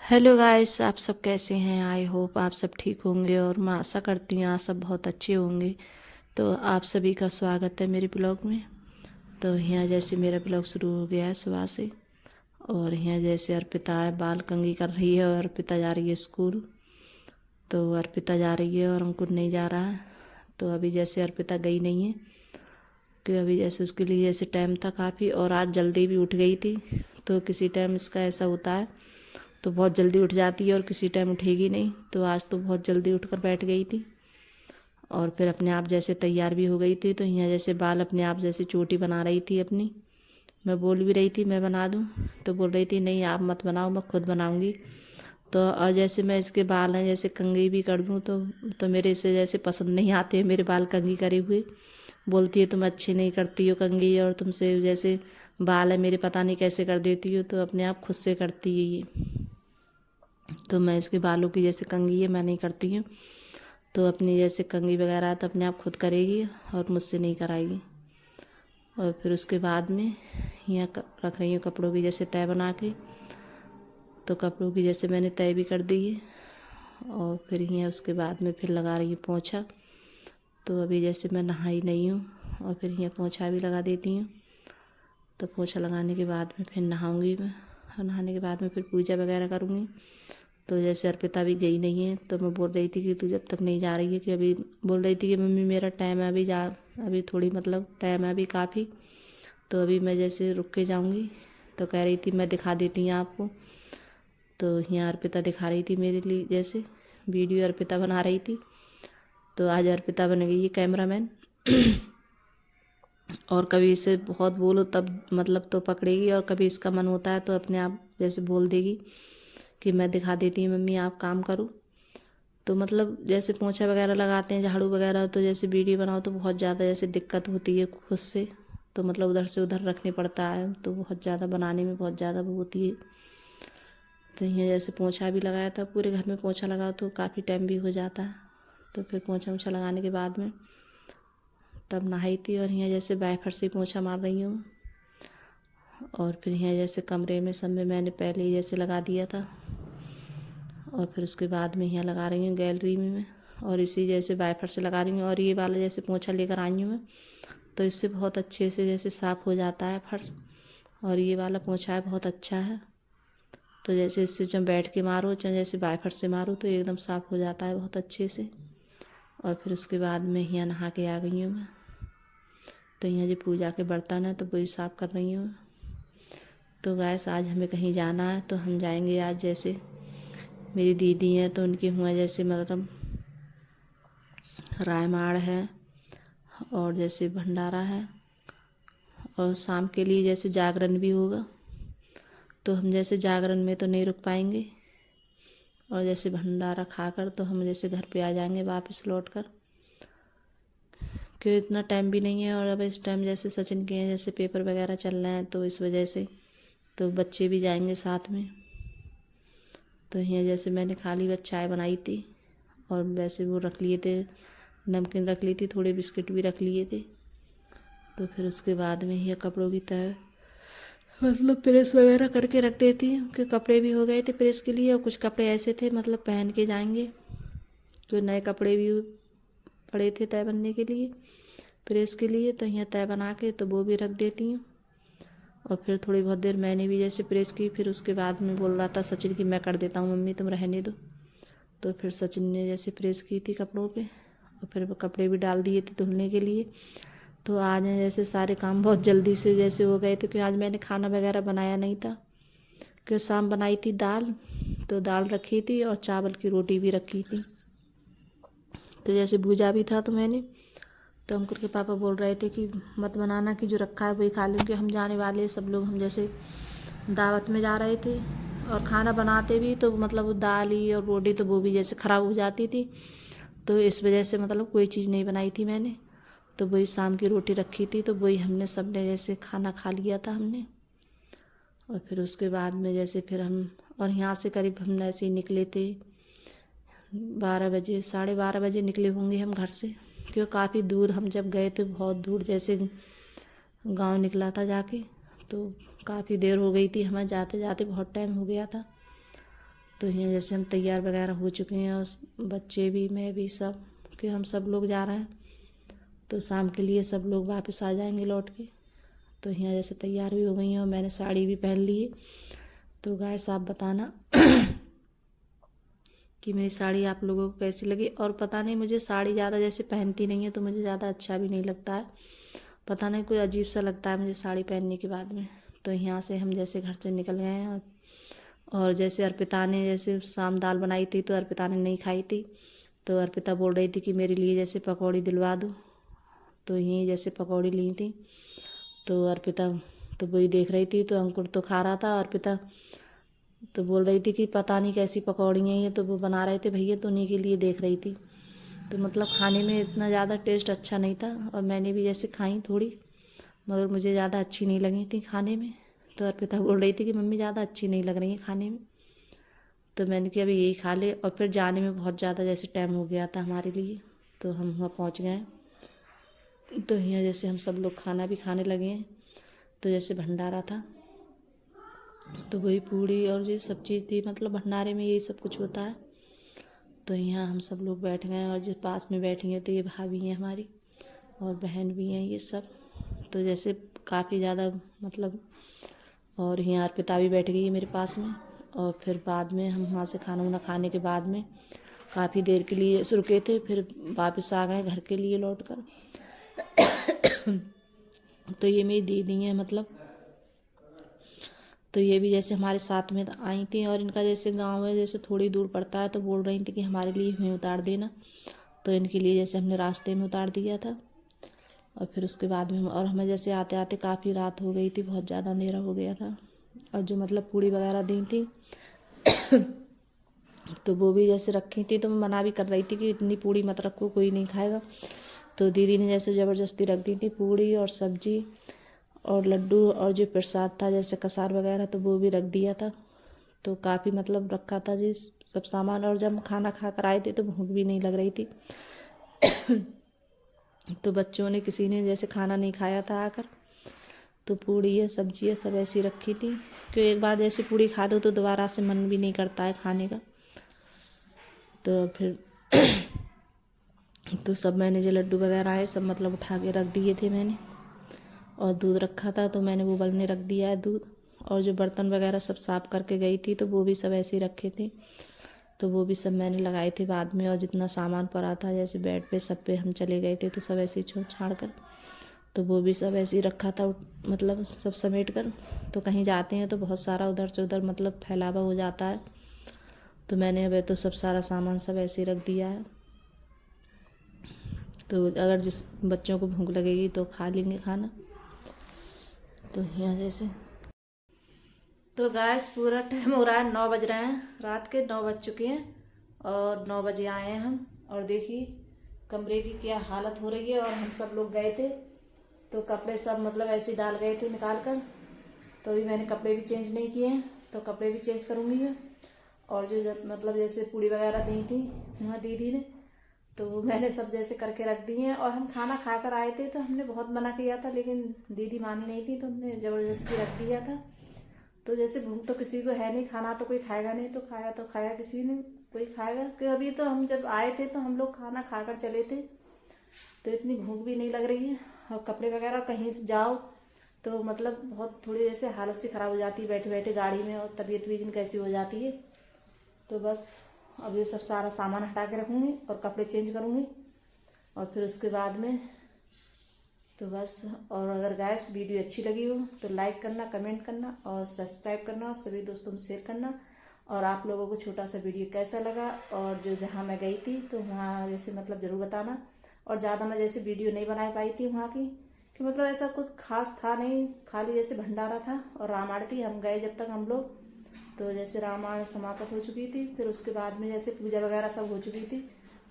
Hello guys, आप सब कैसे हैं। आई होप आप सब ठीक होंगे और मैं आशा करती हूँ आप सब बहुत अच्छे होंगे। तो आप सभी का स्वागत है मेरे ब्लॉग में। तो यहाँ जैसे मेरा ब्लॉग शुरू हो गया है सुबह से। और यहाँ जैसे अर्पिता है, बाल कंघी कर रही है और अर्पिता जा रही है स्कूल। तो अर्पिता जा रही है और अंकुर नहीं जा रहा है। तो अभी जैसे अर्पिता गई नहीं है कि अभी जैसे उसके लिए जैसे टाइम था काफ़ी, और आज जल्दी भी उठ गई थी। तो किसी टाइम इसका ऐसा होता है, तो बहुत जल्दी उठ जाती है और किसी टाइम उठेगी नहीं। तो आज तो बहुत जल्दी उठकर बैठ गई थी और फिर अपने आप जैसे तैयार भी हो गई थी। तो यहाँ जैसे बाल अपने आप जैसे चोटी बना रही थी अपनी। मैं बोल भी रही थी मैं बना दूँ, तो बोल रही थी नहीं आप मत बनाओ, मैं खुद बनाऊँगी। तो और जैसे मैं इसके बाल हैं जैसे कंघी भी कर दूँ तो मेरे से जैसे पसंद नहीं आते हैं मेरे बाल कंघी करे हुए। बोलती है तुम अच्छे नहीं करती हो कंघी, और तुमसे जैसे बाल है मेरे पता नहीं कैसे कर देती हो। तो अपने आप खुद से करती है ये। तो मैं इसके बालों की जैसे कंघी है मैं नहीं करती हूँ। तो अपनी जैसे कंघी वगैरह है तो अपने आप खुद करेगी और मुझसे नहीं कराएगी। और फिर उसके बाद में यहाँ रख रही हूँ कपड़ों की जैसे तय बना के। तो कपड़ों की जैसे मैंने तय भी कर दी है। और फिर यहाँ उसके बाद में फिर लगा रही हूँ पोंछा। तो अभी जैसे मैं नहाई नहीं हूँ और फिर यहाँ पोंछा भी लगा देती हूँ। तो पोंछा लगाने के बाद में फिर नहाऊंगी मैं, और नहाने के बाद में फिर पूजा वगैरह करूँगी। तो जैसे अर्पिता भी गई नहीं है तो मैं बोल रही थी कि तू जब तक नहीं जा रही है, कि अभी बोल रही थी कि मम्मी मेरा टाइम है अभी जा, अभी थोड़ी मतलब टाइम है अभी काफ़ी, तो अभी मैं जैसे रुक के जाऊंगी। तो कह रही थी मैं दिखा देती हूँ आपको। तो यहाँ अर्पिता दिखा रही थी मेरे लिए जैसे वीडियो अर्पिता बना रही थी। तो आज अर्पिता बन गई है कैमरामैन। और कभी इसे बहुत बोलो तब मतलब तो पकड़ेगी, और कभी इसका मन होता है तो अपने आप जैसे बोल देगी कि मैं दिखा देती हूँ मम्मी आप काम करो। तो मतलब जैसे पोंछा वगैरह लगाते हैं झाड़ू वगैरह, तो जैसे वीडियो बनाओ तो बहुत ज़्यादा जैसे दिक्कत होती है खुद से। तो मतलब उधर से उधर रखने पड़ता है, तो बहुत ज़्यादा बनाने में बहुत ज़्यादा वो होती है। तो यहाँ जैसे पोंछा भी लगाया था, पूरे घर में पोंछा लगाओ तो काफ़ी टाइम भी हो जाता है। तो फिर पोंछा वोछा लगाने के बाद में तब नहाई थी, और यहाँ जैसे बायफर से पोंछा मार रही हूँ। और फिर यहाँ जैसे कमरे में सब में मैंने पहले ही जैसे लगा दिया था। और फिर उसके बाद में यहाँ लगा रही हूँ गैलरी में मैं, और इसी जैसे वाइपर से लगा रही हूँ। और ये वाला जैसे पोंछा लेकर आई हूँ मैं, तो इससे बहुत अच्छे से जैसे साफ़ हो जाता है फर्श। और ये वाला पोंछा है बहुत अच्छा है। तो जैसे इससे जब बैठ के मारो चाहे जैसे वाइपर से मारो तो एकदम साफ़ हो जाता है बहुत अच्छे से। और फिर उसके बाद में यहाँ नहा के आ गई हूँ मैं। तो यहाँ जो पूजा के बर्तन है तो वही साफ़ कर रही हूँ। तो गैस आज हमें कहीं जाना है, तो हम जाएंगे आज जैसे मेरी दीदी हैं तो उनके हुआ जैसे मतलब रायमाड़ है और जैसे भंडारा है, और शाम के लिए जैसे जागरण भी होगा। तो हम जैसे जागरण में तो नहीं रुक पाएंगे, और जैसे भंडारा खाकर तो हम जैसे घर पे आ जाएंगे वापस लौट कर, क्योंकि इतना टाइम भी नहीं है। और अब इस टाइम जैसे सचिन के हैं जैसे पेपर वगैरह चल रहे हैं, तो इस वजह से तो बच्चे भी जाएंगे साथ में। तो यहाँ जैसे मैंने खाली बस चाय बनाई थी, और वैसे वो रख लिए थे, नमकीन रख ली थी, थोड़े बिस्किट भी रख लिए थे। तो फिर उसके बाद में ये कपड़ों की तय मतलब प्रेस वगैरह करके रख देती हूँ, कि कपड़े भी हो गए थे प्रेस के लिए, और कुछ कपड़े ऐसे थे मतलब पहन के जाएंगे, तो नए कपड़े भी पड़े थे तय बनने के लिए प्रेस के लिए। तो यहाँ तय बना के तो वो भी रख देती हूँ। और फिर थोड़ी बहुत देर मैंने भी जैसे प्रेस की, फिर उसके बाद में बोल रहा था सचिन कि मैं कर देता हूँ मम्मी तुम रहने दो। तो फिर सचिन ने जैसे प्रेस की थी कपड़ों पे, और फिर कपड़े भी डाल दिए थे धुलने के लिए। तो आज जैसे सारे काम बहुत जल्दी से जैसे हो गए थे, क्योंकि आज मैंने खाना वगैरह बनाया नहीं था, क्योंकि शाम बनाई थी दाल, तो दाल रखी थी और चावल की रोटी भी रखी थी। तो जैसे भूजा भी था तो मैंने, तो अंकुर के पापा बोल रहे थे कि मत बनाना, कि जो रखा है वही खा लेंगे, हम जाने वाले सब लोग, हम जैसे दावत में जा रहे थे। और खाना बनाते भी तो मतलब वो दाल ही और रोटी तो वो भी जैसे ख़राब हो जाती थी, तो इस वजह से मतलब कोई चीज़ नहीं बनाई थी मैंने। तो वही शाम की रोटी रखी थी, तो वही हमने सब ने जैसे खाना खा लिया था हमने। और फिर उसके बाद में जैसे फिर हम, और यहाँ से करीब हम ऐसे ही निकले थे 12 बजे, 12:30 बजे निकले होंगे हम घर से, क्योंकि काफ़ी दूर हम जब गए थे, बहुत दूर जैसे गांव निकला था जाके, तो काफ़ी देर हो गई थी हमें जाते जाते, बहुत टाइम हो गया था। तो यहाँ जैसे हम तैयार वगैरह हो चुके हैं और बच्चे भी, मैं भी, सब कि हम सब लोग जा रहे हैं। तो शाम के लिए सब लोग वापस आ जाएंगे लौट के। तो यहाँ जैसे तैयार भी हो गई हैं और मैंने साड़ी भी पहन ली है। तो गाइस आप बताना कि मेरी साड़ी आप लोगों को कैसी लगी। और पता नहीं, मुझे साड़ी ज़्यादा जैसे पहनती नहीं है तो मुझे ज़्यादा अच्छा भी नहीं लगता है, पता नहीं कोई अजीब सा लगता है मुझे साड़ी पहनने के बाद में। तो यहाँ से हम जैसे घर से निकल गए हैं और जैसे अर्पिता ने जैसे शाम दाल बनाई थी तो अर्पिता ने नहीं खाई थी। तो अर्पिता बोल रही थी कि मेरे लिए जैसे पकौड़ी दिलवा दो। तो यहीं जैसे पकौड़ी ली थी। तो अर्पिता तो वही देख रही थी, तो अंकुर तो खा रहा था। अर्पिता तो बोल रही थी कि पता नहीं कैसी पकौड़ी हैं ये, तो वो बना रहे थे भैया, तो उन्हीं के लिए देख रही थी। तो मतलब खाने में इतना ज़्यादा टेस्ट अच्छा नहीं था और मैंने भी जैसे खाई थोड़ी, मगर मुझे ज़्यादा अच्छी नहीं लगी थी खाने में। तो अर्पिता बोल रही थी कि मम्मी ज़्यादा अच्छी नहीं लग रही है खाने में। तो मैंने कहा अभी यही खा ले। और फिर जाने में बहुत ज़्यादा जैसे टाइम हो गया था हमारे लिए, तो हम वहाँ पहुँच गए। तो यहाँ जैसे हम सब लोग खाना भी खाने लगे हैं। तो जैसे भंडारा था तो वही पूड़ी और ये सब चीज़ थी, मतलब भंडारे में यही सब कुछ होता है। तो यहाँ हम सब लोग बैठ गए और जो पास में बैठी हैं तो ये भाभी हैं हमारी और बहन भी हैं ये सब। तो जैसे काफ़ी ज़्यादा मतलब, और यहाँ अर्पिता भी बैठ गई है मेरे पास में। और फिर बाद में हम वहाँ से खाना वाना खाने के बाद में काफ़ी देर के लिए रुके थे, फिर वापस आ गए घर के लिए लौट कर। तो ये मेरी दीदी हैं मतलब, तो ये भी जैसे हमारे साथ में आई थी और इनका जैसे गांव है जैसे थोड़ी दूर पड़ता है, तो बोल रही थी कि हमारे लिए हमें उतार देना। तो इनके लिए जैसे हमने रास्ते में उतार दिया था। और फिर उसके बाद में और हमें जैसे आते आते काफ़ी रात हो गई थी, बहुत ज़्यादा अंधेरा हो गया था। और जो मतलब पूड़ी वगैरह दी थी तो वो भी जैसे रखी थी, तो मैं मना भी कर रही थी कि इतनी पूड़ी मत रखो, कोई नहीं खाएगा। तो दीदी ने जैसे ज़बरदस्ती रख दी थी पूड़ी और सब्जी और लड्डू और जो प्रसाद था जैसे कसार वगैरह, तो वो भी रख दिया था। तो काफ़ी मतलब रखा था जी सब सामान। और जब खाना खा कर आए थे तो भूख भी नहीं लग रही थी। तो बच्चों ने किसी ने जैसे खाना नहीं खाया था आकर, तो पूड़ी है सब्जी है सब ऐसी रखी थी, क्योंकि एक बार जैसे पूड़ी खा दो तो दोबारा से मन भी नहीं करता है खाने का। तो फिर तो सब मैंने जो लड्डू वगैरह है सब मतलब उठा के रख दिए थे मैंने। और दूध रखा था तो मैंने वो उबलने रख दिया है दूध। और जो बर्तन वगैरह सब साफ़ करके गई थी तो वो भी सब ऐसे ही रखे थे, तो वो भी सब मैंने लगाए थे बाद में। और जितना सामान पड़ा था जैसे बेड पे सब पे हम चले गए थे तो सब ऐसे ही छोड़ छाड़ कर, तो वो भी सब ऐसे ही रखा था मतलब सब समेट कर। तो कहीं जाते हैं तो बहुत सारा उधर से उधर मतलब फैलावा हो जाता है, तो मैंने अब तो सब सारा सामान सब ऐसे ही रख दिया है। तो अगर जिस बच्चों को भूख लगेगी तो खा लेंगे खाना। तो यहाँ जैसे तो गैस पूरा टाइम हो रहा है, 9 बज रहे हैं, रात के 9 बज चुके हैं और 9 बजे आए हैं हम। और देखिए कमरे की क्या हालत हो रही है। और हम सब लोग गए थे तो कपड़े सब मतलब ऐसे डाल गए थे निकाल कर, तो अभी मैंने कपड़े भी चेंज नहीं किए हैं, तो कपड़े भी चेंज करूँगी मैं। और जो मतलब जैसे पूड़ी वगैरह दी थी वहाँ दीदी ने, तो वो मैंने सब जैसे करके रख दी हैं। और हम खाना खा कर आए थे तो हमने बहुत मना किया था, लेकिन दीदी मानी नहीं थी तो हमने ज़बरदस्ती रख दिया था। तो जैसे भूख तो किसी को है नहीं, खाना तो कोई खाएगा नहीं, तो खाया किसी ने, कोई खाएगा कि अभी तो हम जब आए थे तो हम लोग खाना खाकर चले थे, तो इतनी भूख भी नहीं लग रही है। और कपड़े वगैरह कहीं जाओ तो मतलब बहुत थोड़ी जैसे हालत सी ख़राब हो जाती है बैठे बैठे गाड़ी में, और तबीयत भी कैसी हो जाती है। तो बस अब ये सब सारा सामान हटा के रखूँगी और कपड़े चेंज करूँगी और फिर उसके बाद में तो बस। और अगर गाइस वीडियो अच्छी लगी हो तो लाइक करना, कमेंट करना और सब्सक्राइब करना और सभी दोस्तों में शेयर करना। और आप लोगों को छोटा सा वीडियो कैसा लगा और जो जहाँ मैं गई थी तो वहाँ जैसे मतलब ज़रूर बताना। और ज़्यादा मैं जैसे वीडियो नहीं बना पाई थी वहाँ की, कि मतलब ऐसा कुछ खास था नहीं, खाली जैसे भंडारा था और रामायण थी। हम गए जब तक हम लोग तो जैसे रामायण समाप्त हो चुकी थी, फिर उसके बाद में जैसे पूजा वगैरह सब हो चुकी थी,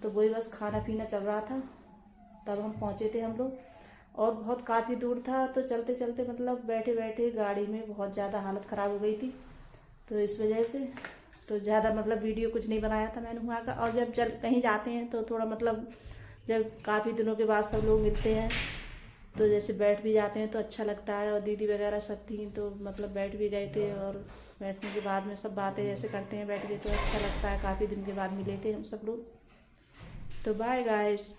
तो वही बस खाना पीना चल रहा था, तब हम पहुँचे थे हम लोग। और बहुत काफ़ी दूर था, तो चलते चलते मतलब बैठे बैठे गाड़ी में बहुत ज़्यादा हालत ख़राब हो गई थी, तो इस वजह से तो ज़्यादा मतलब वीडियो कुछ नहीं बनाया था मैंने वहाँ का। और जब कहीं जाते हैं तो थोड़ा मतलब जब काफ़ी दिनों के बाद सब लोग मिलते हैं तो जैसे बैठ भी जाते हैं तो अच्छा लगता है। और दीदी वगैरह सब थी तो मतलब बैठ भी गए थे और बैठने के बाद में सब बातें जैसे करते हैं बैठ के, तो अच्छा लगता है। काफ़ी दिन के बाद मिले थे हम सब लोग। तो बाय गाइस।